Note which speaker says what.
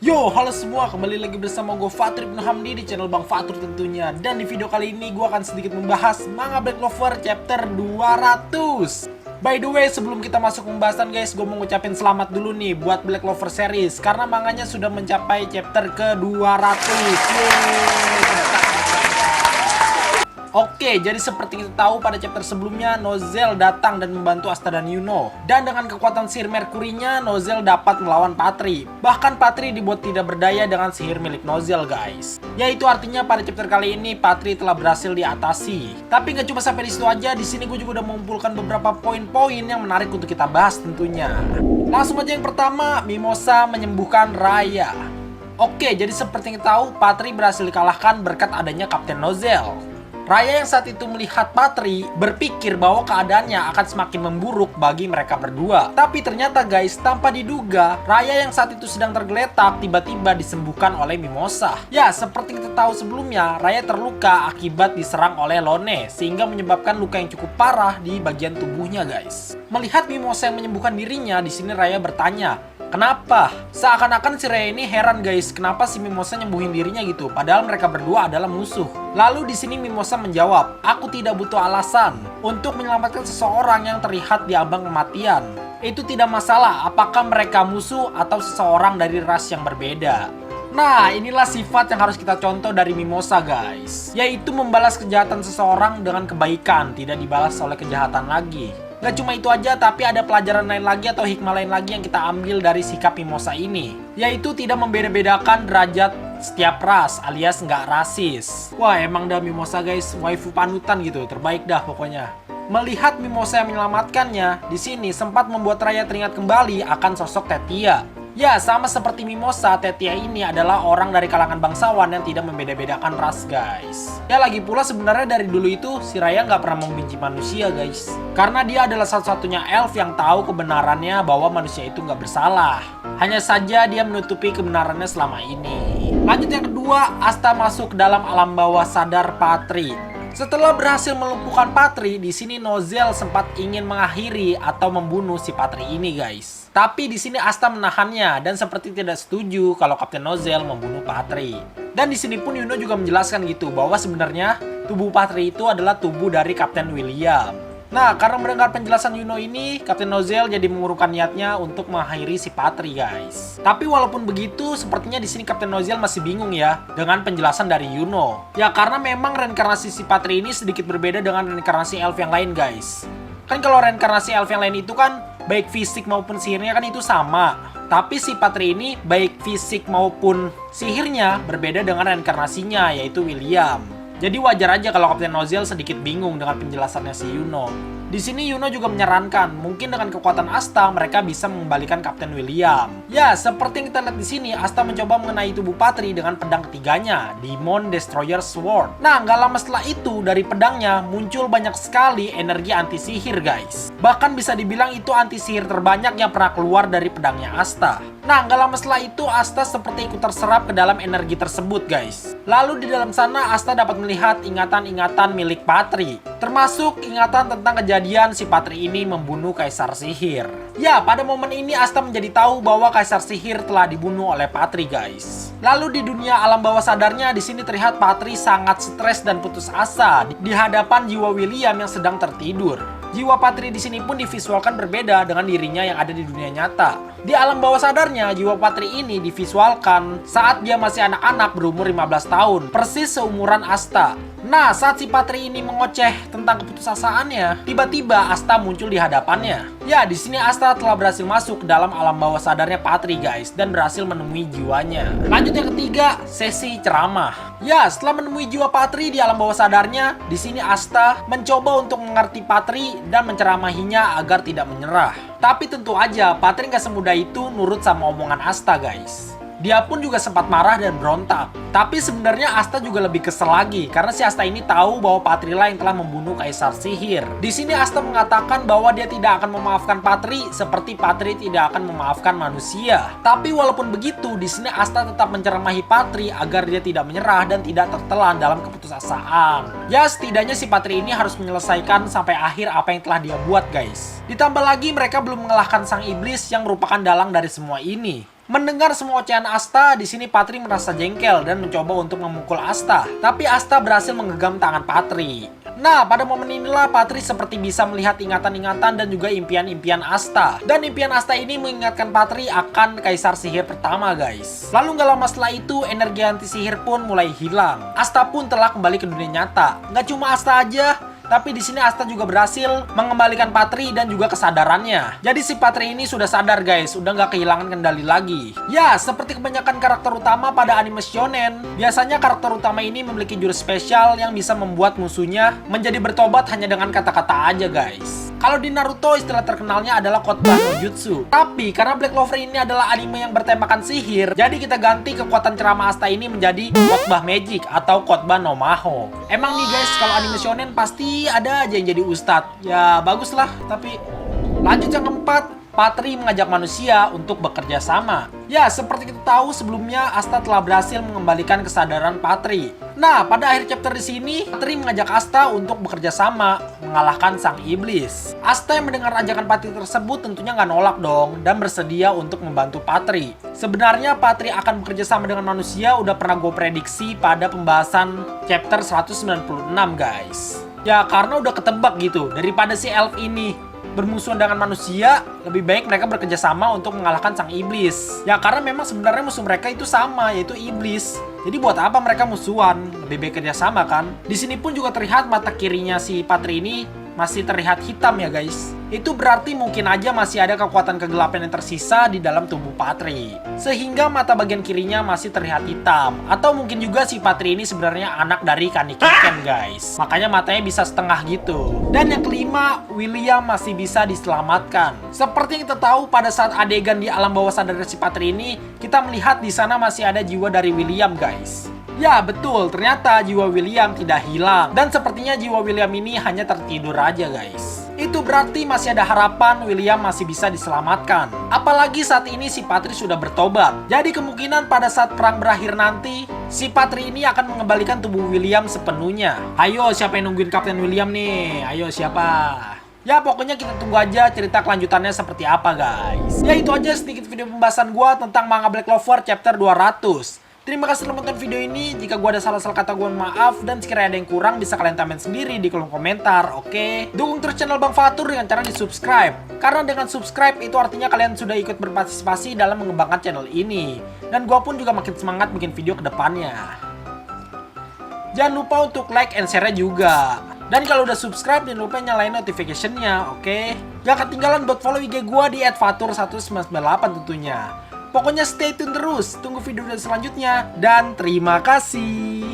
Speaker 1: Yo, halo semua, kembali lagi bersama gue Fatur Ibnu Hamdi di channel Bang Fatur tentunya. Dan di video kali ini gue akan sedikit membahas manga Black Clover chapter 200. By the way, sebelum kita masuk pembahasan guys, gue mau ngucapin selamat dulu nih buat Black Clover series, karena manganya sudah mencapai chapter ke 200. Yeay. Oke, jadi seperti kita tahu pada chapter sebelumnya, Nozel datang dan membantu Asta dan Yuno. Dan dengan kekuatan sihir Merkurinya, Nozel dapat melawan Patri. Bahkan Patri dibuat tidak berdaya dengan sihir milik Nozel guys. Yaitu artinya pada chapter kali ini, Patri telah berhasil diatasi. Tapi nggak cuma sampai di situ aja, di sini gue juga udah mengumpulkan beberapa poin-poin yang menarik untuk kita bahas tentunya. Langsung aja yang pertama, Mimosa menyembuhkan Raya. Oke, jadi seperti kita tahu, Patri berhasil dikalahkan berkat adanya Kapten Nozel. Raya yang saat itu melihat Patri berpikir bahwa keadaannya akan semakin memburuk bagi mereka berdua. Tapi ternyata guys, tanpa diduga, Raya yang saat itu sedang tergeletak tiba-tiba disembuhkan oleh Mimosa. Ya, seperti kita tahu sebelumnya, Raya terluka akibat diserang oleh Lone, sehingga menyebabkan luka yang cukup parah di bagian tubuhnya guys. Melihat Mimosa yang menyembuhkan dirinya, di sini Raya bertanya, kenapa? Seakan-akan si Raya ini heran guys, kenapa si Mimosa nyembuhin dirinya gitu, padahal mereka berdua adalah musuh. Lalu di sini Mimosa menjawab, aku tidak butuh alasan untuk menyelamatkan seseorang yang terlihat di ambang kematian. Itu tidak masalah apakah mereka musuh atau seseorang dari ras yang berbeda. Nah, inilah sifat yang harus kita contoh dari Mimosa guys, yaitu membalas kejahatan seseorang dengan kebaikan, tidak dibalas oleh kejahatan lagi. Gak cuma itu aja, tapi ada pelajaran lain lagi atau hikmah lain lagi yang kita ambil dari sikap Mimosa ini, yaitu tidak membeda-bedakan derajat setiap ras alias nggak rasis. Wah, emang dah Mimosa guys, waifu panutan gitu, terbaik dah pokoknya. Melihat Mimosa yang menyelamatkannya, di sini sempat membuat Raya teringat kembali akan sosok Tetia. Ya, sama seperti Mimosa, Tetia ini adalah orang dari kalangan bangsawan yang tidak membeda-bedakan ras guys. Ya, lagi pula sebenarnya dari dulu itu si Raya nggak pernah membenci manusia guys, karena dia adalah satu-satunya elf yang tahu kebenarannya bahwa manusia itu nggak bersalah. Hanya saja dia menutupi kebenarannya selama ini. Lanjut yang kedua, Asta masuk dalam alam bawah sadar Patri. Setelah berhasil melumpuhkan Patri, di sini Nozel sempat ingin mengakhiri atau membunuh si Patri ini guys. Tapi di sini Asta menahannya dan seperti tidak setuju kalau Kapten Nozel membunuh Patri. Dan di sini pun Yuno juga menjelaskan gitu bahwa sebenarnya tubuh Patri itu adalah tubuh dari Kapten William. Nah, karena mendengar penjelasan Yuno ini, Kapten Nozel jadi mengurungkan niatnya untuk mengakhiri si Patri guys. Tapi walaupun begitu, sepertinya di sini Kapten Nozel masih bingung ya dengan penjelasan dari Yuno. Ya, karena memang reinkarnasi si Patri ini sedikit berbeda dengan reinkarnasi elf yang lain guys. Kan kalau reinkarnasi elf yang lain itu kan baik fisik maupun sihirnya kan itu sama. Tapi si Patri ini baik fisik maupun sihirnya berbeda dengan reinkarnasinya, yaitu William. Jadi wajar aja kalau Kapten Nozel sedikit bingung dengan penjelasannya si Yuno. Di sini Yuno juga menyarankan mungkin dengan kekuatan Asta mereka bisa mengembalikan Kapten William. Ya, seperti yang kita lihat di sini, Asta mencoba mengenai tubuh Patri dengan pedang ketiganya, Demon Destroyer Sword. Nah, nggak lama setelah itu dari pedangnya muncul banyak sekali energi anti sihir guys. Bahkan bisa dibilang itu anti sihir terbanyak yang pernah keluar dari pedangnya Asta. Nah, nggak lama setelah itu Asta seperti ikut terserap ke dalam energi tersebut guys. Lalu di dalam sana Asta dapat melihat ingatan-ingatan milik Patri, termasuk ingatan tentang kejadian si Patri ini membunuh Kaisar Sihir. Ya, pada momen ini Asta menjadi tahu bahwa Kaisar Sihir telah dibunuh oleh Patri guys. Lalu di dunia alam bawah sadarnya, di sini terlihat Patri sangat stres dan putus asa di hadapan jiwa William yang sedang tertidur. Jiwa Patri di sini pun divisualkan berbeda dengan dirinya yang ada di dunia nyata. Di alam bawah sadarnya, jiwa Patri ini divisualkan saat dia masih anak-anak berumur 15 tahun, persis seumuran Asta. Nah, saat si Patri ini mengoceh tentang keputusasaannya, tiba-tiba Asta muncul di hadapannya. Ya, di sini Asta telah berhasil masuk ke dalam alam bawah sadarnya Patri guys, dan berhasil menemui jiwanya. Lanjut yang ketiga, sesi ceramah. Ya, setelah menemui jiwa Patri di alam bawah sadarnya, di sini Asta mencoba untuk mengerti Patri dan menceramahinya agar tidak menyerah. Tapi tentu aja Patri nggak semudah itu nurut sama omongan Asta guys. Dia pun juga sempat marah dan berontak. Tapi sebenarnya Asta juga lebih kesel lagi karena si Asta ini tahu bahwa Patri lah yang telah membunuh Kaisar Sihir. Di sini Asta mengatakan bahwa dia tidak akan memaafkan Patri seperti Patri tidak akan memaafkan manusia. Tapi walaupun begitu, di sini Asta tetap menceramahi Patri agar dia tidak menyerah dan tidak tertelan dalam keputusasaan. Ya, setidaknya si Patri ini harus menyelesaikan sampai akhir apa yang telah dia buat guys. Ditambah lagi mereka belum mengalahkan sang iblis yang merupakan dalang dari semua ini. Mendengar semua ocehan Asta, di sini Patri merasa jengkel dan mencoba untuk memukul Asta. Tapi Asta berhasil menggenggam tangan Patri. Nah, pada momen inilah Patri seperti bisa melihat ingatan-ingatan dan juga impian-impian Asta. Dan impian Asta ini mengingatkan Patri akan kaisar sihir pertama, guys. Lalu nggak lama setelah itu, energi anti sihir pun mulai hilang. Asta pun telah kembali ke dunia nyata. Nggak cuma Asta aja, tapi di sini Asta juga berhasil mengembalikan Patri dan juga kesadarannya. Jadi si Patri ini sudah sadar, guys, udah nggak kehilangan kendali lagi. Ya, seperti kebanyakan karakter utama pada anime shonen, biasanya karakter utama ini memiliki jurus spesial yang bisa membuat musuhnya menjadi bertobat hanya dengan kata-kata aja, guys. Kalau di Naruto istilah terkenalnya adalah Kotba no Jutsu. Tapi karena Black Clover ini adalah anime yang bertemakan sihir, jadi kita ganti kekuatan ceramah Asta ini menjadi Kotba Magic atau Kotba no Maho. Emang nih guys, kalau anime shonen pasti ada aja yang jadi ustadz. Ya baguslah, tapi lanjut yang keempat. Patri mengajak manusia untuk bekerja sama. Ya, seperti kita tahu sebelumnya Asta telah berhasil mengembalikan kesadaran Patri. Nah, pada akhir chapter di sini, Patri mengajak Asta untuk bekerja sama mengalahkan sang iblis. Asta yang mendengar ajakan Patri tersebut tentunya nggak nolak dong dan bersedia untuk membantu Patri. Sebenarnya Patri akan bekerja sama dengan manusia udah pernah gue prediksi pada pembahasan chapter 196, guys. Ya, karena udah ketebak gitu, daripada si elf ini bermusuhan dengan manusia, lebih baik mereka bekerja sama untuk mengalahkan sang iblis. Ya karena memang sebenarnya musuh mereka itu sama, yaitu iblis. Jadi buat apa mereka musuhan? Lebih baik kerja sama kan? Di sini pun juga terlihat mata kirinya si Patri ini masih terlihat hitam ya guys. Itu berarti mungkin aja masih ada kekuatan kegelapan yang tersisa di dalam tubuh Patri. Sehingga mata bagian kirinya masih terlihat hitam. Atau mungkin juga si Patri ini sebenarnya anak dari Kanikiken guys. Makanya matanya bisa setengah gitu. Dan yang kelima, William masih bisa diselamatkan. Seperti yang kita tahu pada saat adegan di alam bawah sadar si Patri ini, kita melihat di sana masih ada jiwa dari William guys. Ya betul, ternyata jiwa William tidak hilang. Dan sepertinya jiwa William ini hanya tertidur aja guys. Itu berarti masih ada harapan William masih bisa diselamatkan. Apalagi saat ini si Patri sudah bertobat. Jadi kemungkinan pada saat perang berakhir nanti, si Patri ini akan mengembalikan tubuh William sepenuhnya. Ayo siapa yang nungguin Kapten William nih? Ayo siapa? Ya pokoknya kita tunggu aja cerita kelanjutannya seperti apa guys. Ya itu aja sedikit video pembahasan gua tentang manga Black Clover chapter 200. Terima kasih telah menonton video ini. Jika gua ada salah-salah kata gua maaf. Dan sekiranya ada yang kurang bisa kalian tambahin sendiri di kolom komentar, oke? Dukung terus channel Bang Fatur dengan cara di subscribe. Karena dengan subscribe itu artinya kalian sudah ikut berpartisipasi dalam mengembangkan channel ini. Dan gua pun juga makin semangat bikin video ke depannya. Jangan lupa untuk like and share juga. Dan kalau udah subscribe jangan lupa nyalain notification-nya, oke? Gak ketinggalan buat follow IG gua di @fatur1998 tentunya. Pokoknya stay tune terus, tunggu video selanjutnya, dan terima kasih.